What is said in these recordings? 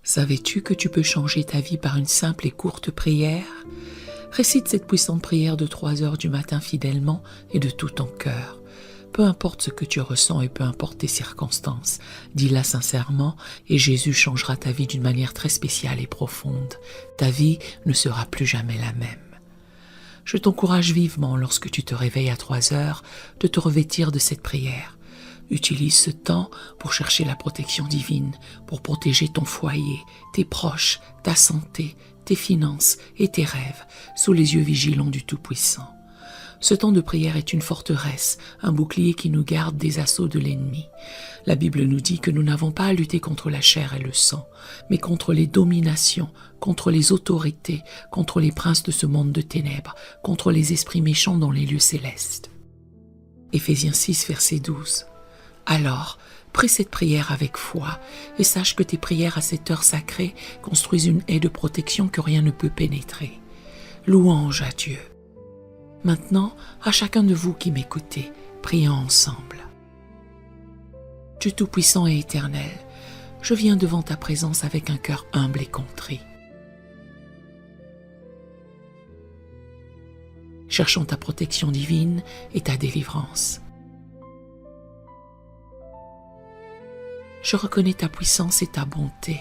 Savais-tu que tu peux changer ta vie par une simple et courte prière? Récite cette puissante prière de 3 heures du matin fidèlement et de tout ton cœur. Peu importe ce que tu ressens et peu importe tes circonstances, dis-la sincèrement et Jésus changera ta vie d'une manière très spéciale et profonde. Ta vie ne sera plus jamais la même. Je t'encourage vivement lorsque tu te réveilles à 3 heures de te revêtir de cette prière. Utilise ce temps pour chercher la protection divine, pour protéger ton foyer, tes proches, ta santé, tes finances et tes rêves sous les yeux vigilants du Tout-Puissant. Ce temps de prière est une forteresse, un bouclier qui nous garde des assauts de l'ennemi. La Bible nous dit que nous n'avons pas à lutter contre la chair et le sang, mais contre les dominations, contre les autorités, contre les princes de ce monde de ténèbres, contre les esprits méchants dans les lieux célestes. Éphésiens 6, verset 12. Alors, prie cette prière avec foi et sache que tes prières à cette heure sacrée construisent une haie de protection que rien ne peut pénétrer. Louange à Dieu. Maintenant, à chacun de vous qui m'écoutez, prions ensemble. Dieu Tout-Puissant et Éternel, je viens devant ta présence avec un cœur humble et contrit. Cherchons ta protection divine et ta délivrance. Je reconnais ta puissance et ta bonté,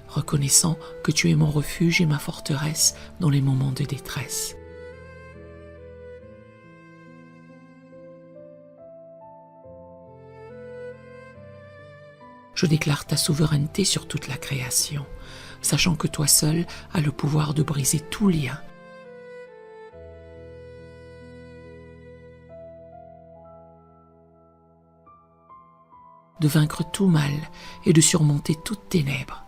reconnaissant que tu es mon refuge et ma forteresse dans les moments de détresse. Je déclare ta souveraineté sur toute la création, sachant que toi seul as le pouvoir de briser tout lien. De vaincre tout mal et de surmonter toute ténèbres.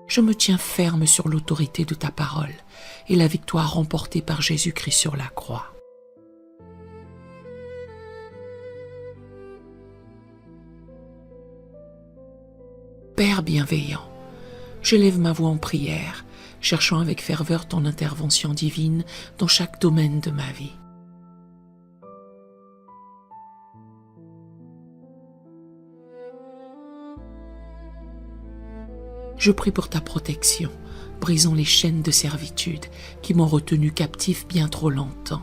Je me tiens ferme sur l'autorité de ta parole et la victoire remportée par Jésus-Christ sur la croix. Père bienveillant, j'élève ma voix en prière, cherchant avec ferveur ton intervention divine dans chaque domaine de ma vie. Je prie pour ta protection, brisant les chaînes de servitude qui m'ont retenu captif bien trop longtemps.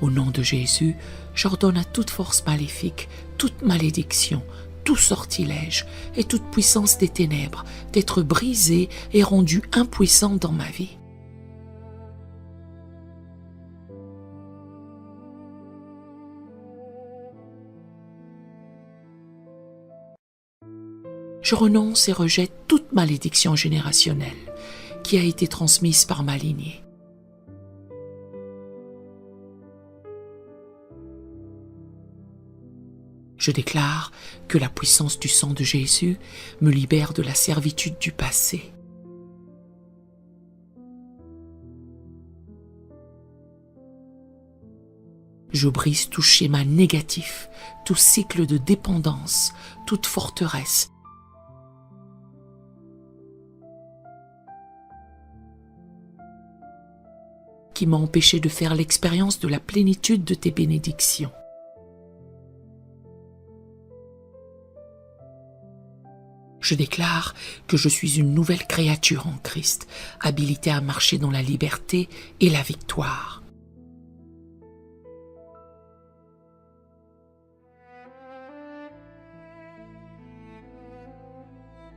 Au nom de Jésus, j'ordonne à toute force maléfique, toute malédiction, tout sortilège et toute puissance des ténèbres d'être brisée et rendue impuissante dans ma vie. Je renonce et rejette toute malédiction générationnelle qui a été transmise par ma lignée. Je déclare que la puissance du sang de Jésus me libère de la servitude du passé. Je brise tout schéma négatif, tout cycle de dépendance, toute forteresse, qui m'a empêché de faire l'expérience de la plénitude de tes bénédictions. Je déclare que je suis une nouvelle créature en Christ, habilitée à marcher dans la liberté et la victoire.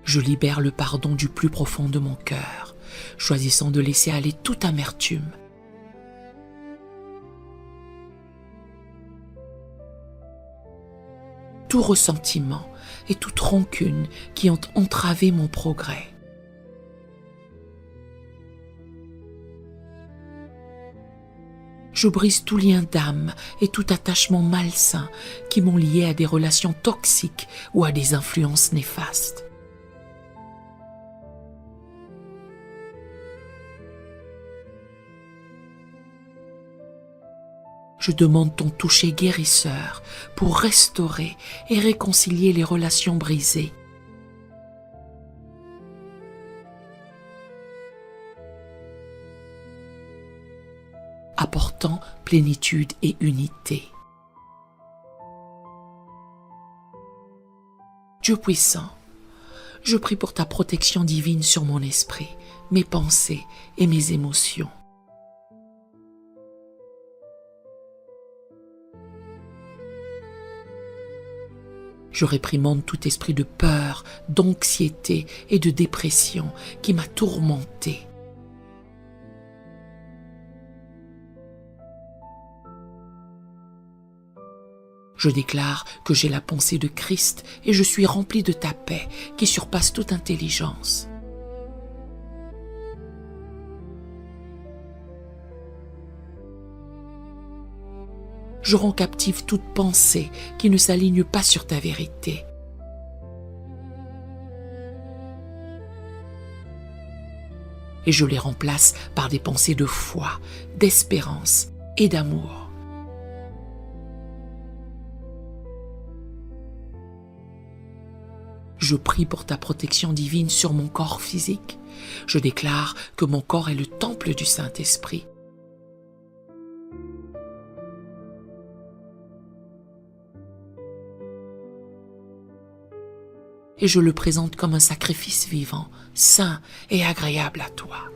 Je libère le pardon du plus profond de mon cœur, choisissant de laisser aller toute amertume, tout ressentiment et toute rancune qui ont entravé mon progrès. Je brise tout lien d'âme et tout attachement malsain qui m'ont lié à des relations toxiques ou à des influences néfastes. Je demande ton toucher guérisseur pour restaurer et réconcilier les relations brisées. apportant plénitude et unité. Dieu puissant, je prie pour ta protection divine sur mon esprit, mes pensées et mes émotions. Je réprimande tout esprit de peur, d'anxiété et de dépression qui m'a tourmenté. Je déclare que j'ai la pensée de Christ et je suis rempli de ta paix qui surpasse toute intelligence. Je rends captive toute pensée qui ne s'aligne pas sur ta vérité. Et je les remplace par des pensées de foi, d'espérance et d'amour. Je prie pour ta protection divine sur mon corps physique. Je déclare que mon corps est le temple du Saint-Esprit. Et je le présente comme un sacrifice vivant, saint et agréable à toi.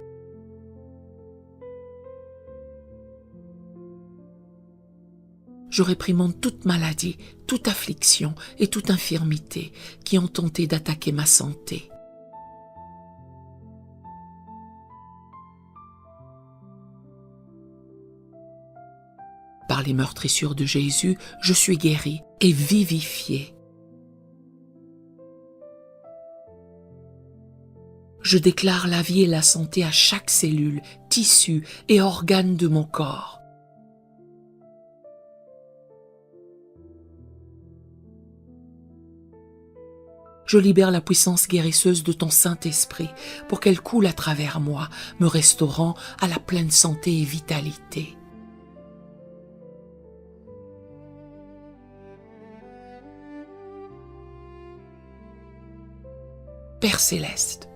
Je réprimande toute maladie, toute affliction et toute infirmité qui ont tenté d'attaquer ma santé. Par les meurtrissures de Jésus, je suis guéri et vivifié. Je déclare la vie et la santé à chaque cellule, tissu et organe de mon corps. Je libère la puissance guérisseuse de ton Saint-Esprit pour qu'elle coule à travers moi, me restaurant à la pleine santé et vitalité. Père céleste,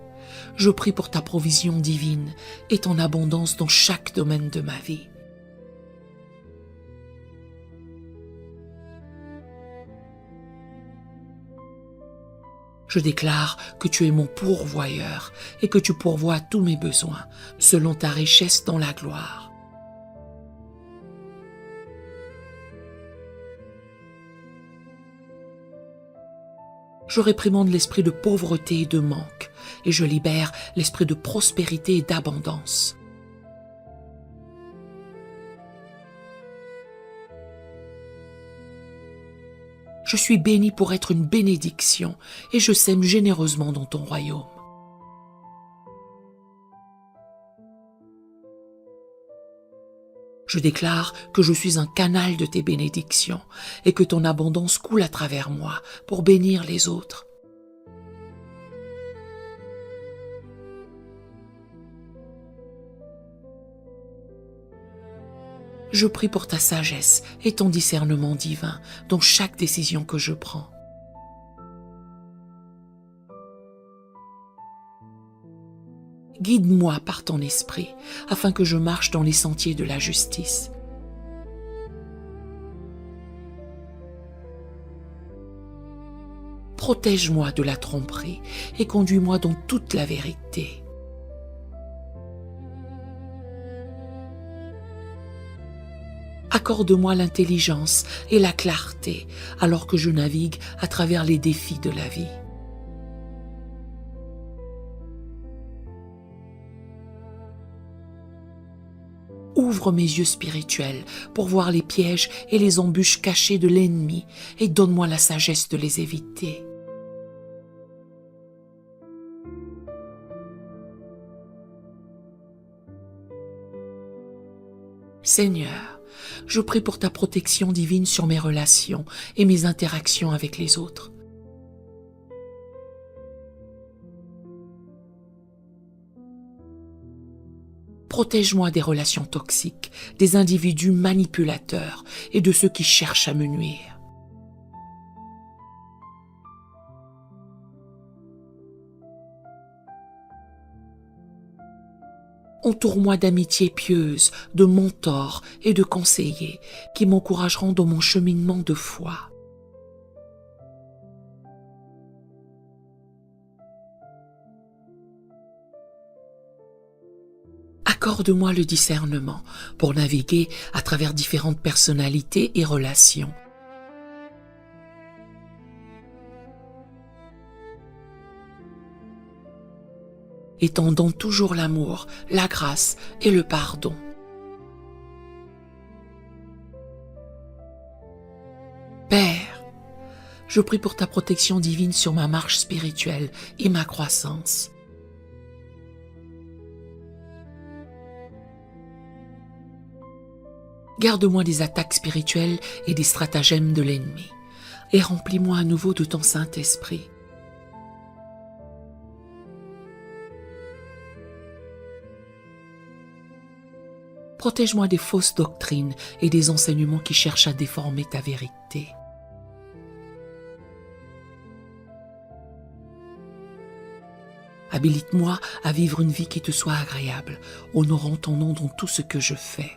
je prie pour ta provision divine et ton abondance dans chaque domaine de ma vie. Je déclare que tu es mon pourvoyeur et que tu pourvois à tous mes besoins, selon ta richesse dans la gloire. Je réprimande l'esprit de pauvreté et de manque, et je libère l'esprit de prospérité et d'abondance. Je suis béni pour être une bénédiction, et je sème généreusement dans ton royaume. Je déclare que je suis un canal de tes bénédictions et que ton abondance coule à travers moi pour bénir les autres. Je prie pour ta sagesse et ton discernement divin dans chaque décision que je prends. Guide-moi par ton esprit, afin que je marche dans les sentiers de la justice. Protège-moi de la tromperie et conduis-moi dans toute la vérité. Accorde-moi l'intelligence et la clarté alors que je navigue à travers les défis de la vie. Ouvre mes yeux spirituels pour voir les pièges et les embûches cachées de l'ennemi et donne-moi la sagesse de les éviter. Seigneur, je prie pour ta protection divine sur mes relations et mes interactions avec les autres. Protège-moi des relations toxiques, des individus manipulateurs et de ceux qui cherchent à me nuire. Entoure-moi d'amitiés pieuses, de mentors et de conseillers qui m'encourageront dans mon cheminement de foi. Accorde-moi le discernement pour naviguer à travers différentes personnalités et relations. Étendons toujours l'amour, la grâce et le pardon. Père, je prie pour ta protection divine sur ma marche spirituelle et ma croissance. Garde-moi des attaques spirituelles et des stratagèmes de l'ennemi, et remplis-moi à nouveau de ton Saint-Esprit. Protège-moi des fausses doctrines et des enseignements qui cherchent à déformer ta vérité. Habilite-moi à vivre une vie qui te soit agréable, honorant ton nom dans tout ce que je fais.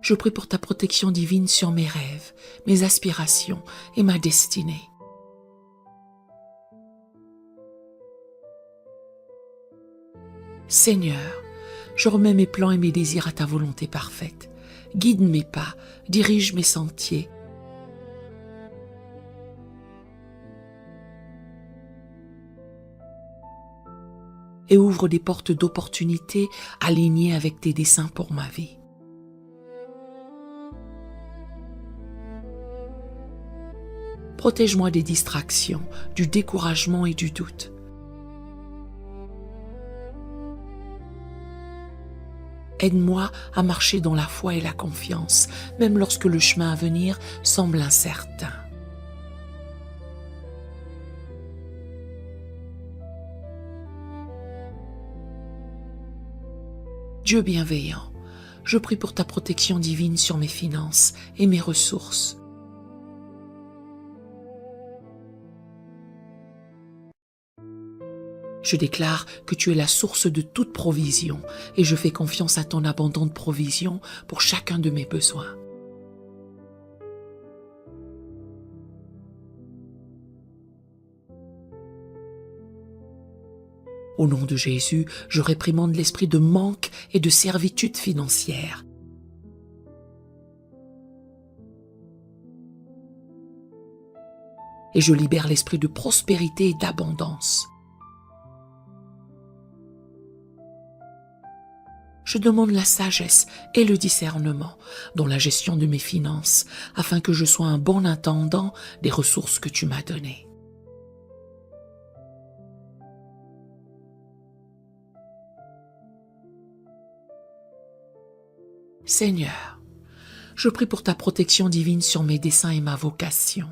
Je prie pour ta protection divine sur mes rêves, mes aspirations et ma destinée. Seigneur, je remets mes plans et mes désirs à ta volonté parfaite. Guide mes pas, dirige mes sentiers. Et ouvre des portes d'opportunités alignées avec tes desseins pour ma vie. Protège-moi des distractions, du découragement et du doute. Aide-moi à marcher dans la foi et la confiance, même lorsque le chemin à venir semble incertain. Dieu bienveillant, je prie pour ta protection divine sur mes finances et mes ressources. Je déclare que tu es la source de toute provision et je fais confiance à ton abondante provision pour chacun de mes besoins. Au nom de Jésus, je réprimande l'esprit de manque et de servitude financière. Et je libère l'esprit de prospérité et d'abondance. Je demande la sagesse et le discernement dans la gestion de mes finances, afin que je sois un bon intendant des ressources que tu m'as données. Seigneur, je prie pour ta protection divine sur mes desseins et ma vocation.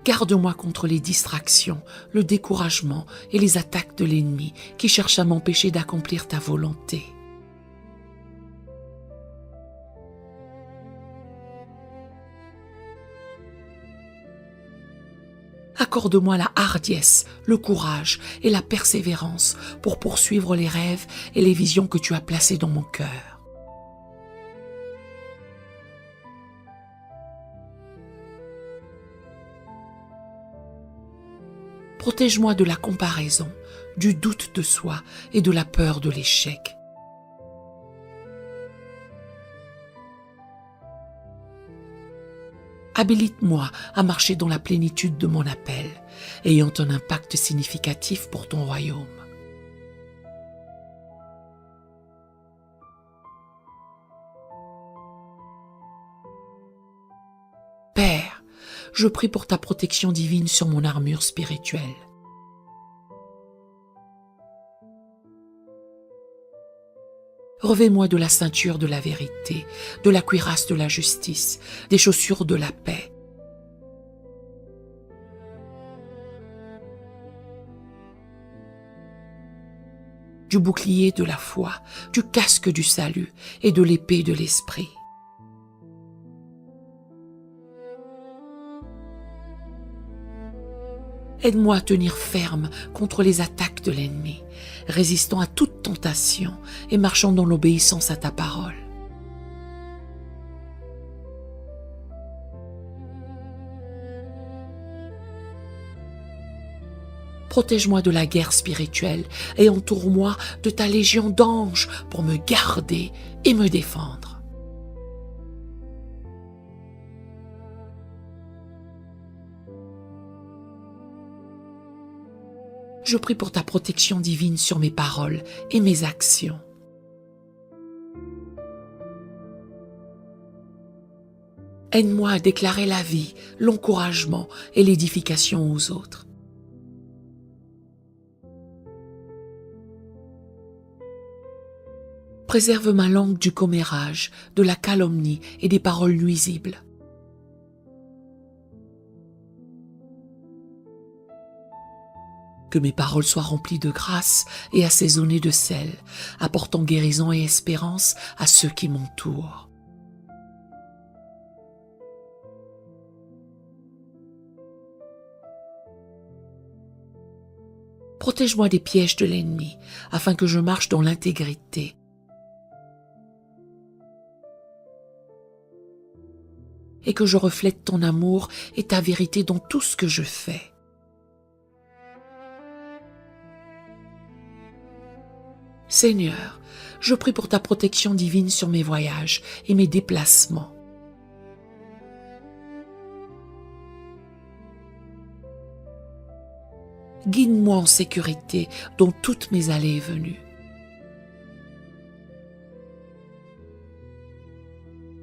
Garde-moi contre les distractions, le découragement et les attaques de l'ennemi qui cherchent à m'empêcher d'accomplir ta volonté. Accorde-moi la hardiesse, le courage et la persévérance pour poursuivre les rêves et les visions que tu as placées dans mon cœur. Protège-moi de la comparaison, du doute de soi et de la peur de l'échec. Habilite-moi à marcher dans la plénitude de mon appel, ayant un impact significatif pour ton royaume. Père, je prie pour ta protection divine sur mon armure spirituelle. Revêt-moi de la ceinture de la vérité, de la cuirasse de la justice, des chaussures de la paix. Du bouclier de la foi, du casque du salut et de l'épée de l'esprit. Aide-moi à tenir ferme contre les attaques de l'ennemi, résistant à toute tentation et marchant dans l'obéissance à ta parole. Protège-moi de la guerre spirituelle et entoure-moi de ta légion d'anges pour me garder et me défendre. Je prie pour ta protection divine sur mes paroles et mes actions. Aide-moi à déclarer la vie, l'encouragement et l'édification aux autres. Préserve ma langue du commérage, de la calomnie et des paroles nuisibles. Que mes paroles soient remplies de grâce et assaisonnées de sel, apportant guérison et espérance à ceux qui m'entourent. Protège-moi des pièges de l'ennemi, afin que je marche dans l'intégrité. Et que je reflète ton amour et ta vérité dans tout ce que je fais. Seigneur, je prie pour ta protection divine sur mes voyages et mes déplacements. Guide-moi en sécurité dans toutes mes allées et venues.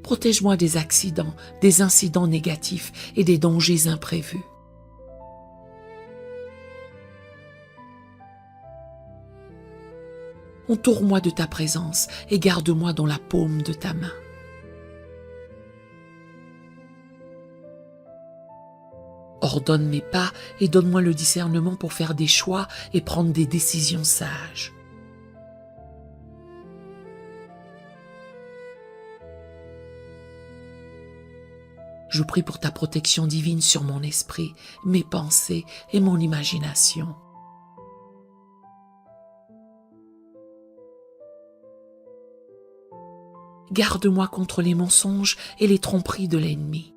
Protège-moi des accidents, des incidents négatifs et des dangers imprévus. Entoure-moi de ta présence et garde-moi dans la paume de ta main. Ordonne mes pas et donne-moi le discernement pour faire des choix et prendre des décisions sages. Je prie pour ta protection divine sur mon esprit, mes pensées et mon imagination. Garde-moi contre les mensonges et les tromperies de l'ennemi.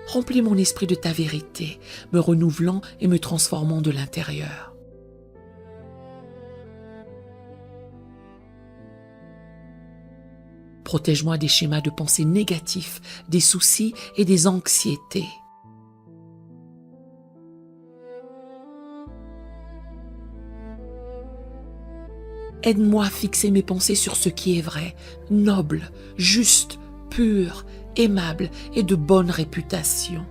Remplis mon esprit de ta vérité, me renouvelant et me transformant de l'intérieur. Protège-moi des schémas de pensée négatifs, des soucis et des anxiétés. Aide-moi à fixer mes pensées sur ce qui est vrai, noble, juste, pur, aimable et de bonne réputation.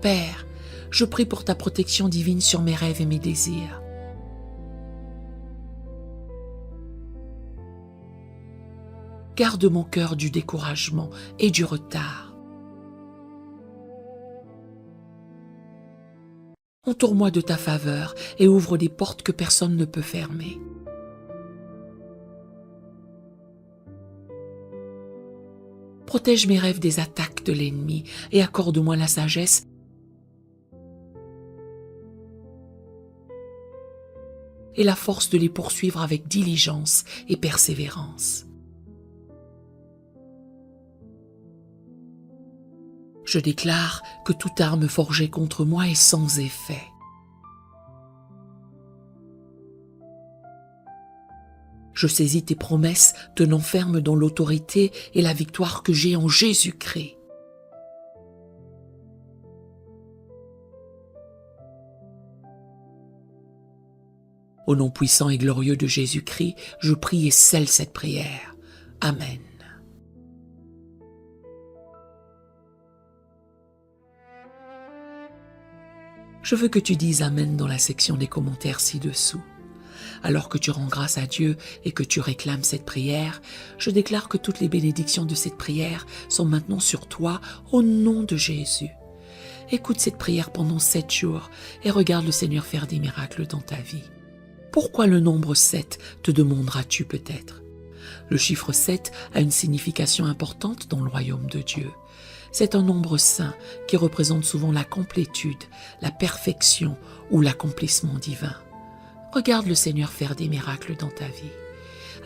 Père, je prie pour ta protection divine sur mes rêves et mes désirs. Garde mon cœur du découragement et du retard. Entoure-moi de ta faveur et ouvre des portes que personne ne peut fermer. Protège mes rêves des attaques de l'ennemi et accorde-moi la sagesse et la force de les poursuivre avec diligence et persévérance. Je déclare que toute arme forgée contre moi est sans effet. Je saisis tes promesses tenant ferme dans l'autorité et la victoire que j'ai en Jésus-Christ. Au nom puissant et glorieux de Jésus-Christ, je prie et scelle cette prière. Amen. Je veux que tu dises Amen dans la section des commentaires ci-dessous. Alors que tu rends grâce à Dieu et que tu réclames cette prière, je déclare que toutes les bénédictions de cette prière sont maintenant sur toi au nom de Jésus. Écoute cette prière pendant 7 jours et regarde le Seigneur faire des miracles dans ta vie. Pourquoi le nombre 7, te demanderas-tu peut-être? Le chiffre 7 a une signification importante dans le royaume de Dieu. C'est un nombre saint qui représente souvent la complétude, la perfection ou l'accomplissement divin. Regarde le Seigneur faire des miracles dans ta vie.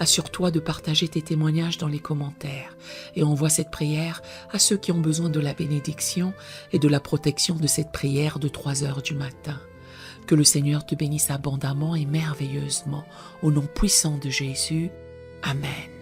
Assure-toi de partager tes témoignages dans les commentaires et envoie cette prière à ceux qui ont besoin de la bénédiction et de la protection de cette prière de 3 heures du matin. Que le Seigneur te bénisse abondamment et merveilleusement au nom puissant de Jésus. Amen.